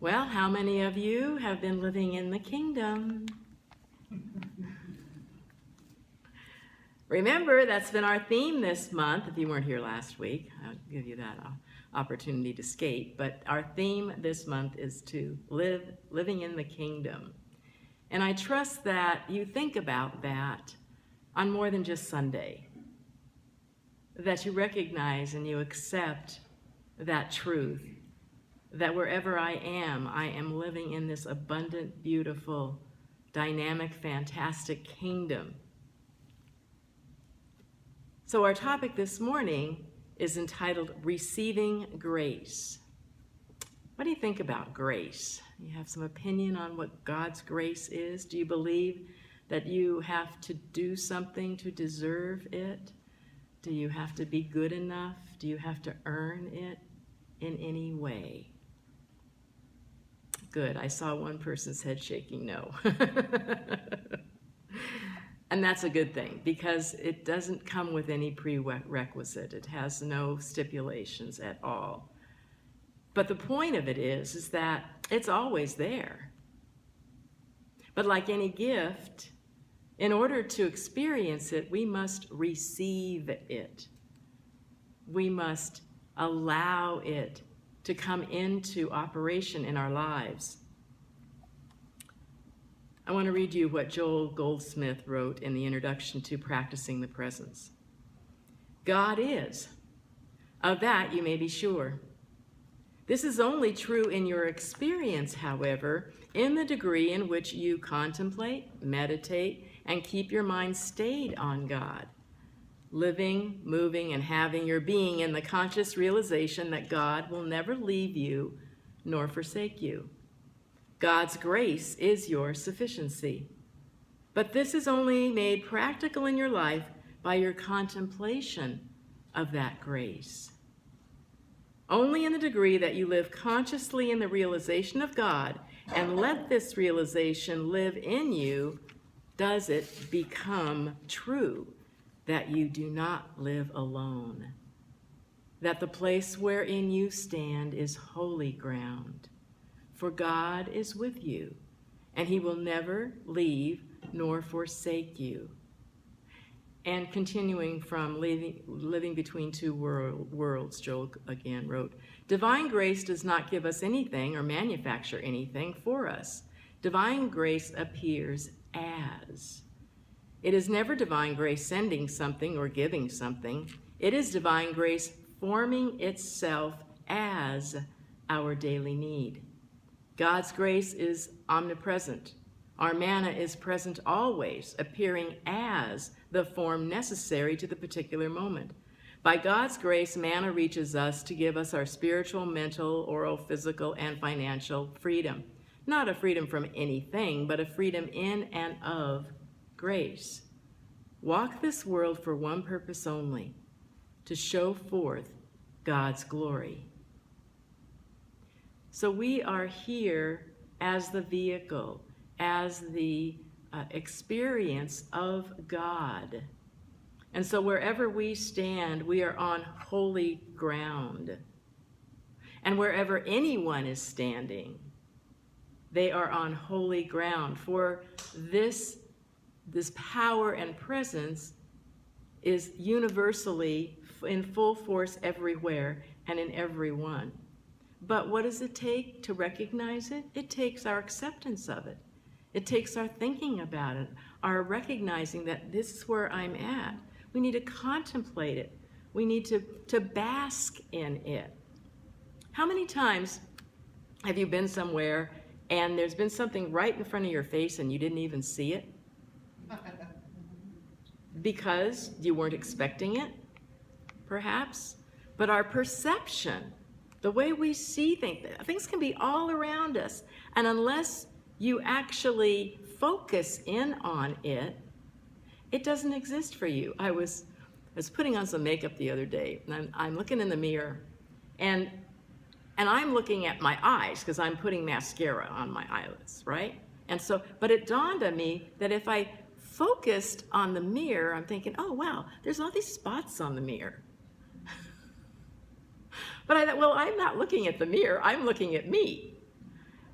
Well, how many of you have been living in the kingdom? Remember, that's been our theme this month. If you weren't here last week, I'll give you that opportunity to skate. But our theme this month is to living in the kingdom. And I trust that you think about that on more than just Sunday, that you recognize and you accept that truth, that wherever I am living in this abundant, beautiful, dynamic, fantastic kingdom. So our topic this morning is entitled Receiving Grace. What do you think about grace? You have some opinion on what God's grace is? Do you believe that you have to do something to deserve it? Do you have to be good enough? Do you have to earn it in any way? Good. I saw one person's head shaking no. And that's a good thing, because it doesn't come with any prerequisite. It has no stipulations at all. But the point of it is that it's always there. But like any gift, in order to experience it, we must receive it. We must allow it to come into operation in our lives. I want to read you what Joel Goldsmith wrote in the introduction to Practicing the Presence. God is. Of that you may be sure. This is only true in your experience, however, in the degree in which you contemplate, meditate, and keep your mind stayed on God, living, moving, and having your being in the conscious realization that God will never leave you nor forsake you. God's grace is your sufficiency. But this is only made practical in your life by your contemplation of that grace. Only in the degree that you live consciously in the realization of God and let this realization live in you does it become true that you do not live alone, that the place wherein you stand is holy ground. For God is with you, and he will never leave nor forsake you. And continuing from living between two worlds, Joel again wrote, divine grace does not give us anything or manufacture anything for us. Divine grace appears as. It is never divine grace sending something or giving something. It is divine grace forming itself as our daily need. God's grace is omnipresent. Our manna is present always, appearing as the form necessary to the particular moment. By God's grace, manna reaches us to give us our spiritual, mental, oral, physical, and financial freedom. Not a freedom from anything, but a freedom in and of grace. Walk this world for one purpose only, to show forth God's glory. So we are here as the vehicle, as the experience of God. And so wherever we stand, we are on holy ground. And wherever anyone is standing, they are on holy ground. For this power and presence is universally in full force everywhere and in everyone. But what does it take to recognize it? It takes our acceptance of it. It takes our thinking about it, our recognizing that this is where I'm at. We need to contemplate it. We need to bask in it. How many times have you been somewhere and there's been something right in front of your face and you didn't even see it? Because you weren't expecting it, perhaps? But our perception, the way we see things can be all around us. And unless you actually focus in on it, it doesn't exist for you. I was putting on some makeup the other day, and I'm looking in the mirror, and I'm looking at my eyes because I'm putting mascara on my eyelids, right? And so, but it dawned on me that if I focused on the mirror, I'm thinking, oh wow, there's all these spots on the mirror. But I thought, well, I'm not looking at the mirror, I'm looking at me.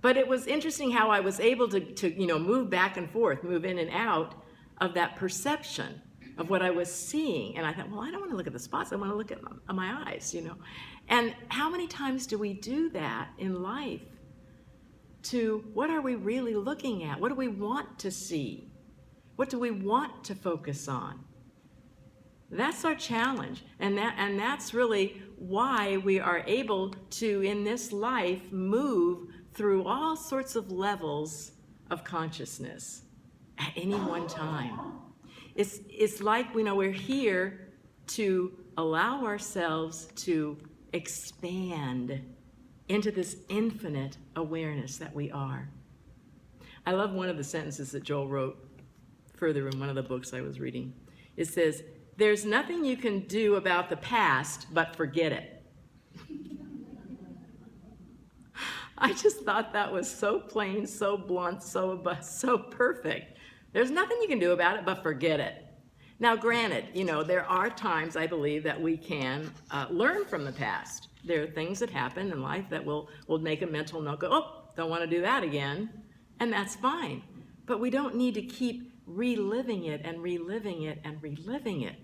But it was interesting how I was able to move back and forth, move in and out of that perception of what I was seeing. And I thought, well, I don't want to look at the spots. I want to look at my eyes, And how many times do we do that in life? To what are we really looking at? What do we want to see? What do we want to focus on? That's our challenge. And that's really why we are able to, in this life, move through all sorts of levels of consciousness at any one time. It's like we're here to allow ourselves to expand into this infinite awareness that we are. I love one of the sentences that Joel wrote further in one of the books I was reading. It says, "There's nothing you can do about the past but forget it." I just thought that was so plain, so blunt, so perfect. There's nothing you can do about it but forget it. Now, granted, there are times, I believe, that we can learn from the past. There are things that happen in life that will make a mental note, go, oh, don't want to do that again, and that's fine. But we don't need to keep reliving it and reliving it and reliving it.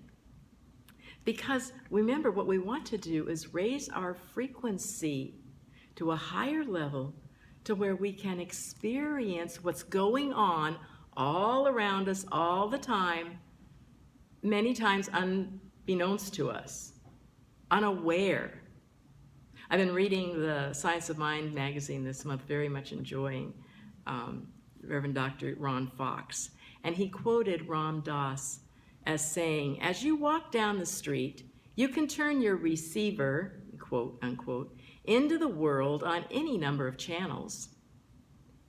Because remember, what we want to do is raise our frequency to a higher level to where we can experience what's going on all around us all the time, many times unbeknownst to us, unaware. I've been reading the Science of Mind magazine this month, very much enjoying Reverend Dr. Ron Fox. And he quoted Ram Dass as saying, "As you walk down the street, you can turn your receiver, quote unquote, into the world on any number of channels.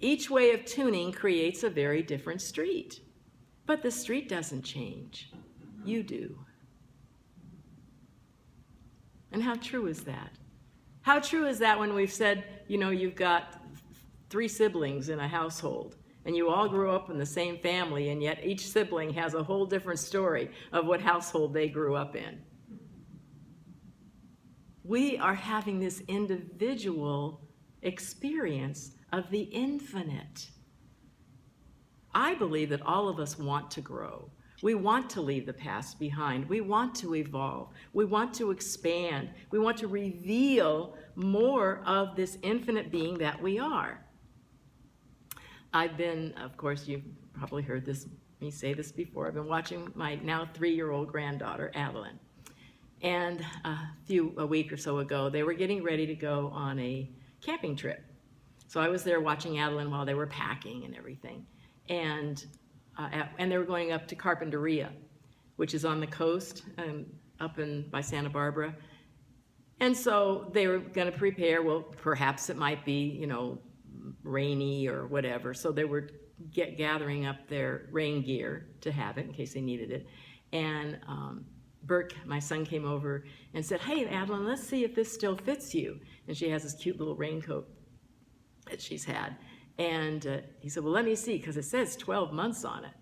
Each way of tuning creates a very different street. But the street doesn't change. You do." And how true is that? How true is that when we've said, you've got 3 siblings in a household, and you all grew up in the same family, and yet each sibling has a whole different story of what household they grew up in. We are having this individual experience of the infinite. I believe that all of us want to grow. We want to leave the past behind. We want to evolve. We want to expand. We want to reveal more of this infinite being that we are. I've been, of course, you've probably heard me say this before, I've been watching my now 3-year-old granddaughter, Adeline. And a week or so ago, they were getting ready to go on a camping trip. So I was there watching Adeline while they were packing and everything. And they were going up to Carpinteria, which is on the coast up by Santa Barbara. And so they were going to prepare, well, perhaps it might be, rainy or whatever. So they were gathering up their rain gear to have it in case they needed it. And Burke, my son, came over and said, "Hey, Adeline, let's see if this still fits you." And she has this cute little raincoat that she's had. And he said, "Well, let me see, because it says 12 months on it."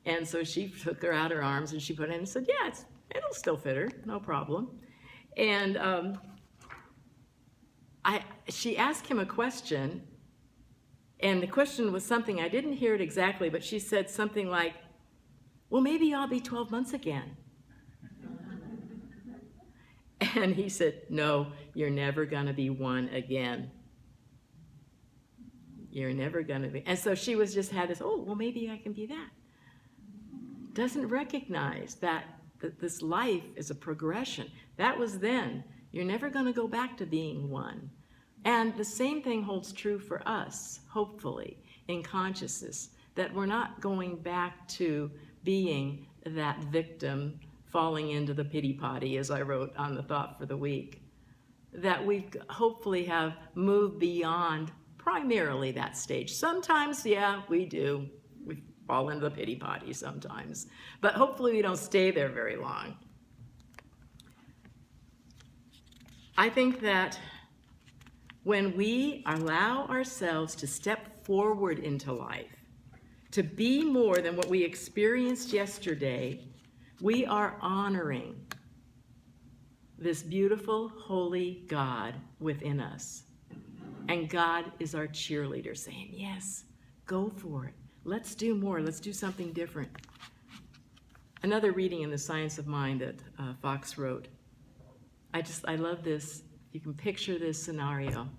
And so she took her out her arms and she put it in and said, "Yeah, it'll still fit her, no problem." And she asked him a question, and the question was something, I didn't hear it exactly, but she said something like, "Well, maybe I'll be 12 months again." And he said, "No, you're never going to be one again. You're never going to be." And so she had this, "Oh, well, maybe I can be that." Doesn't recognize that this life is a progression. That was then. You're never going to go back to being one. And the same thing holds true for us, hopefully, in consciousness, that we're not going back to being that victim falling into the pity potty, as I wrote on the thought for the week. That we hopefully have moved beyond primarily that stage. Sometimes, yeah, we do. We fall into the pity potty sometimes. But hopefully we don't stay there very long. I think that when we allow ourselves to step forward into life, to be more than what we experienced yesterday, we are honoring this beautiful, holy God within us. And God is our cheerleader saying, yes, go for it. Let's do more. Let's do something different. Another reading in The Science of Mind that Fox wrote. I love this. You can picture this scenario.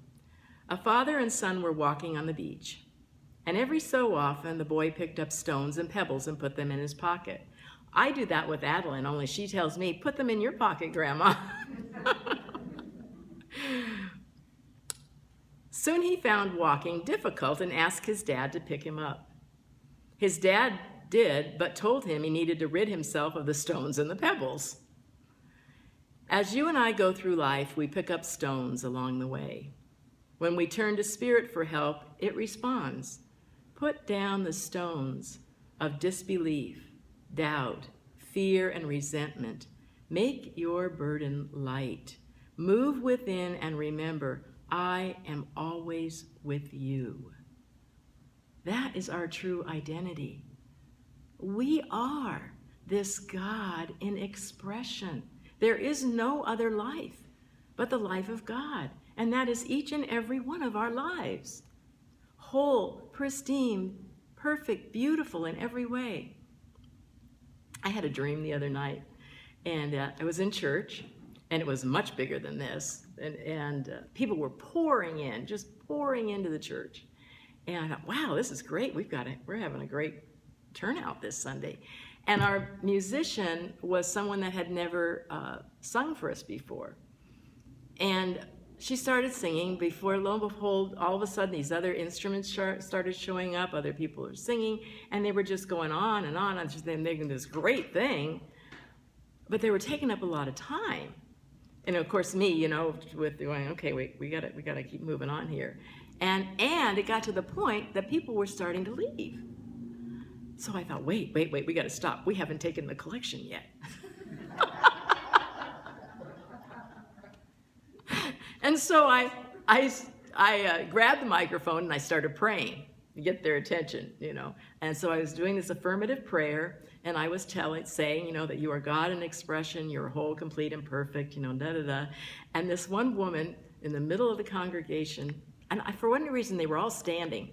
A father and son were walking on the beach, and every so often the boy picked up stones and pebbles and put them in his pocket. I do that with Adeline, only she tells me, put them in your pocket, Grandma. Soon he found walking difficult and asked his dad to pick him up. His dad did, but told him he needed to rid himself of the stones and the pebbles. As you and I go through life, we pick up stones along the way. When we turn to Spirit for help, it responds. Put down the stones of disbelief, doubt, fear, and resentment. Make your burden light. Move within and remember, I am always with you. That is our true identity. We are this God in expression. There is no other life but the life of God, and that is each and every one of our lives. Whole, pristine, perfect, beautiful in every way. I had a dream the other night, and I was in church, and it was much bigger than this, and people were pouring in, just pouring into the church. And I thought, wow, this is great. We're having a great turnout this Sunday. And our musician was someone that had never sung for us before. And she started singing. Before, lo and behold, all of a sudden these other instruments started showing up. Other people were singing, and they were just going on and on, and just making this great thing. But they were taking up a lot of time. And of course, me, with going, okay, we gotta keep moving on here. And it got to the point that people were starting to leave. So I thought, wait, we gotta stop. We haven't taken the collection yet. And so I grabbed the microphone and I started praying to get their attention, And so I was doing this affirmative prayer, and I was saying, that you are God in expression, you're whole, complete, and perfect, da-da-da. And this one woman in the middle of the congregation, and for one reason they were all standing,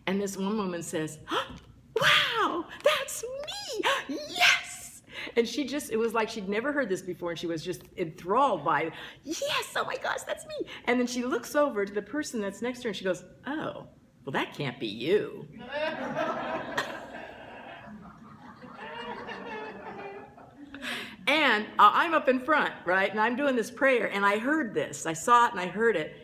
and this one woman says, oh, wow, that's me, yes! And it was like she'd never heard this before, and she was just enthralled by, yes, oh my gosh, that's me. And then she looks over to the person that's next to her, and she goes, oh, well, that can't be you. And I'm up in front, right? And I'm doing this prayer, and I heard this. I saw it, and I heard it.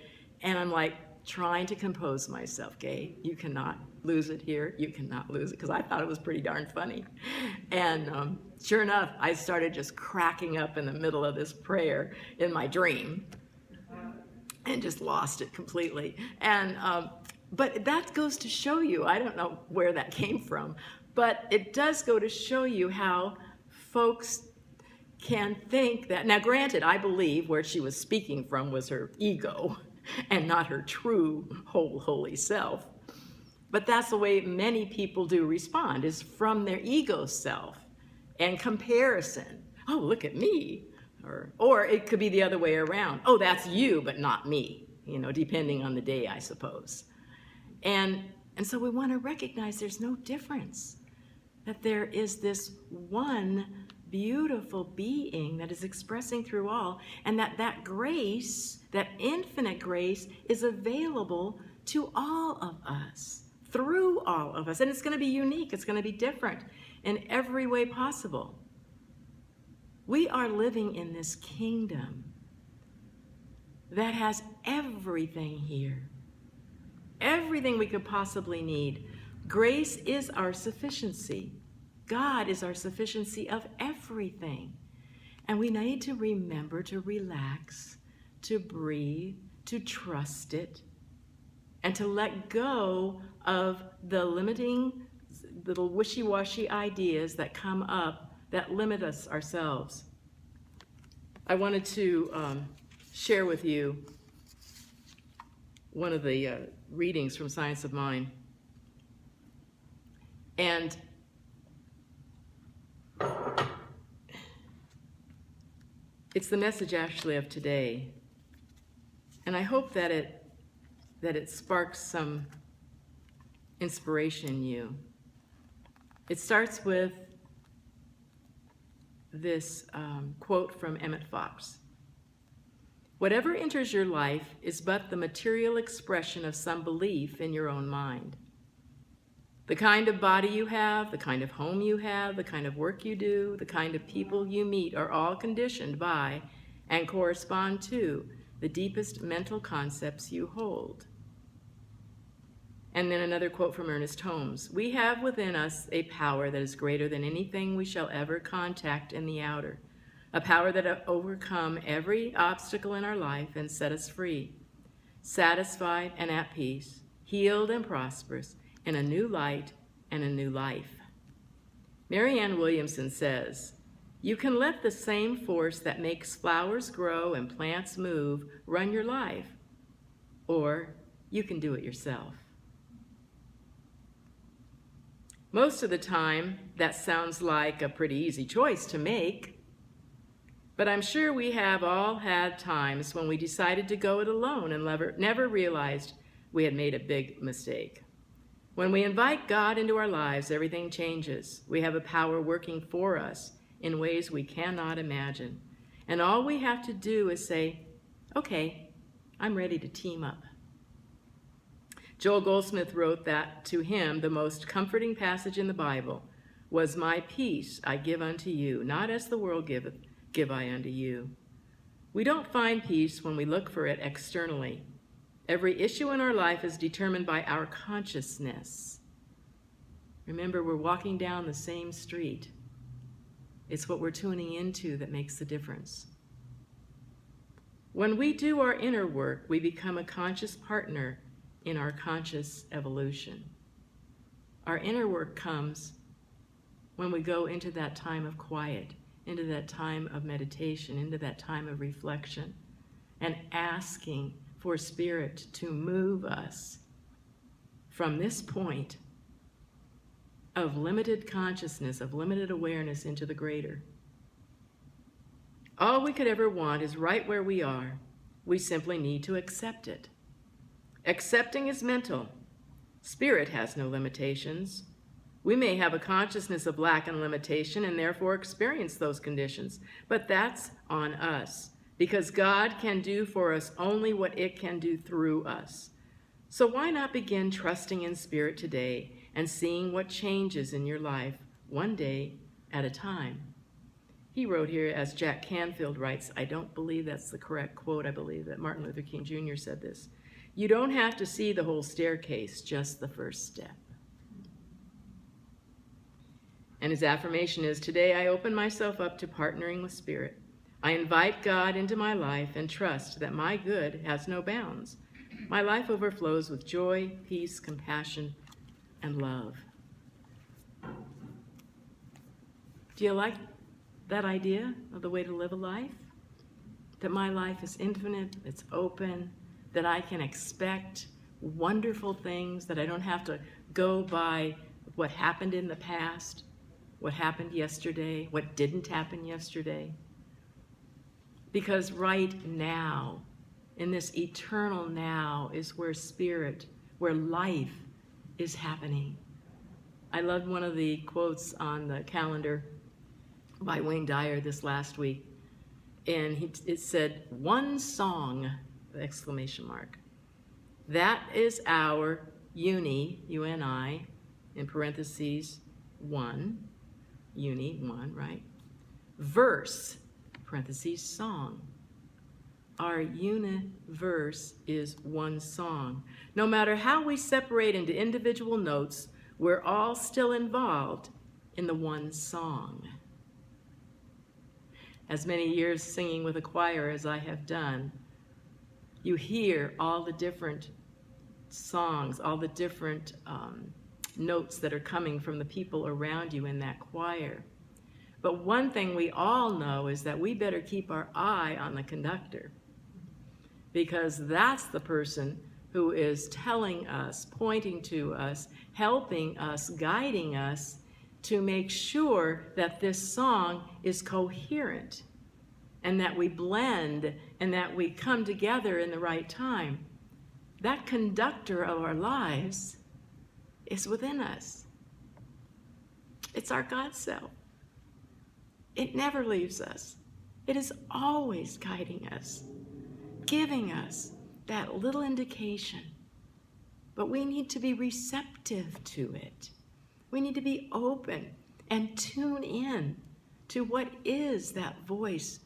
And I'm like trying to compose myself, okay? You cannot lose it here. You cannot lose it, because I thought it was pretty darn funny. And sure enough, I started just cracking up in the middle of this prayer in my dream and just lost it completely. And but that goes to show you, I don't know where that came from, but it does go to show you how folks can think that, now granted, I believe where she was speaking from was her ego and not her true whole holy self. But that's the way many people do respond, is from their ego self and comparison. Oh, look at me. Or it could be the other way around. Oh, that's you, but not me, depending on the day, I suppose. And so we want to recognize there's no difference, that there is this one beautiful being that is expressing through all, and that grace, that infinite grace, is available to all of us, through all of us. And it's going to be unique. It's going to be different in every way possible. We are living in this kingdom that has everything here. Everything we could possibly need. Grace is our sufficiency. God is our sufficiency of everything. And we need to remember to relax, to breathe, to trust it, and to let go of the limiting, little wishy-washy ideas that come up that limit us ourselves. I wanted to share with you one of the readings from Science of Mind. And it's the message actually of today. And I hope that it that it sparks some inspiration in you. It starts with this quote from Emmett Fox. Whatever enters your life is but the material expression of some belief in your own mind. The kind of body you have, the kind of home you have, the kind of work you do, the kind of people you meet are all conditioned by and correspond to the deepest mental concepts you hold. And then another quote from Ernest Holmes. We have within us a power that is greater than anything we shall ever contact in the outer, a power that overcome every obstacle in our life and set us free, satisfied and at peace, healed and prosperous, in a new light and a new life. Marianne Williamson says, you can let the same force that makes flowers grow and plants move run your life, or you can do it yourself. Most of the time, that sounds like a pretty easy choice to make, but I'm sure we have all had times when we decided to go it alone and never realized we had made a big mistake. When we invite God into our lives, everything changes. We have a power working for us in ways we cannot imagine. And all we have to do is say, okay, I'm ready to team up. Joel Goldsmith wrote that to him the most comforting passage in the Bible was, my peace I give unto you, not as the world giveth, give I unto you. We don't find peace when we look for it externally. Every issue in our life is determined by our consciousness. Remember, we're walking down the same street. It's what we're tuning into that makes the difference. When we do our inner work, we become a conscious partner in our conscious evolution. Our inner work comes when we go into that time of quiet, into that time of meditation, into that time of reflection, and asking for Spirit to move us from this point of limited consciousness, of limited awareness into the greater. All we could ever want is right where we are. We simply need to accept it. Accepting is mental. Spirit has no limitations. We may have a consciousness of lack and limitation and therefore experience those conditions, but that's on us, because God can do for us only what it can do through us. So why not begin trusting in Spirit today and seeing what changes in your life one day at a time? He wrote here, as Jack Canfield writes, I don't believe that's the correct quote, I believe that Martin Luther King Jr. said this, you don't have to see the whole staircase, just the first step. And his affirmation is, today I open myself up to partnering with Spirit. I invite God into my life and trust that my good has no bounds. My life overflows with joy, peace, compassion, and love. Do you like that idea of the way to live a life? That my life is infinite, it's open, that I can expect wonderful things, that I don't have to go by what happened in the past, what happened yesterday, what didn't happen yesterday. Because right now, in this eternal now, is where Spirit, where life is happening. I loved one of the quotes on the calendar by Wayne Dyer this last week, and it said, one song, exclamation mark. That is our uni, U-N-I, in parentheses, one, uni, one, right? Verse, parentheses, song. Our universe is one song. No matter how we separate into individual notes, we're all still involved in the one song. As many years singing with a choir as I have done, you hear all the different songs, all the different notes that are coming from the people around you in that choir. But one thing we all know is that we better keep our eye on the conductor, because that's the person who is telling us, pointing to us, helping us, guiding us to make sure that this song is coherent and that we blend and that we come together in the right time. that conductor of our lives is within us. It's our God self. It never leaves us. It is always guiding us, giving us that little indication. But we need to be receptive to it. We need to be open and tune in to what is that voice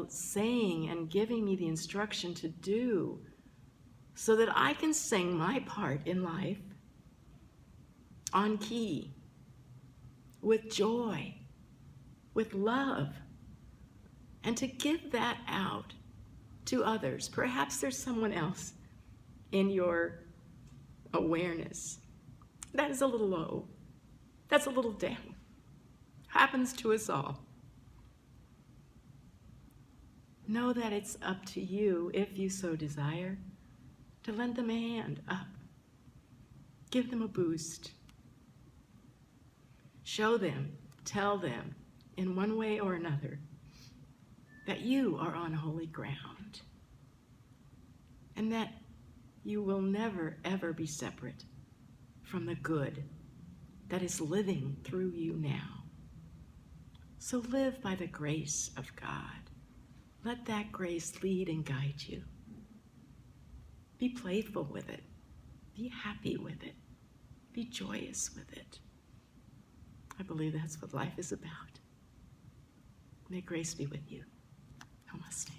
saying and giving me the instruction to do, so that I can sing my part in life on key, with joy, with love, and to give that out to others. Perhaps there's someone else in your awareness that is a little low, that's a little down. Happens to us all. Know that it's up to you, if you so desire, to lend them a hand up. Give them a boost. Show them, tell them, in one way or another, that you are on holy ground, and that you will never, ever be separate from the good that is living through you now. So live by the grace of God. Let that grace lead and guide you. Be playful with it. Be happy with it. Be joyous with it. I believe that's what life is about. May grace be with you. Namaste.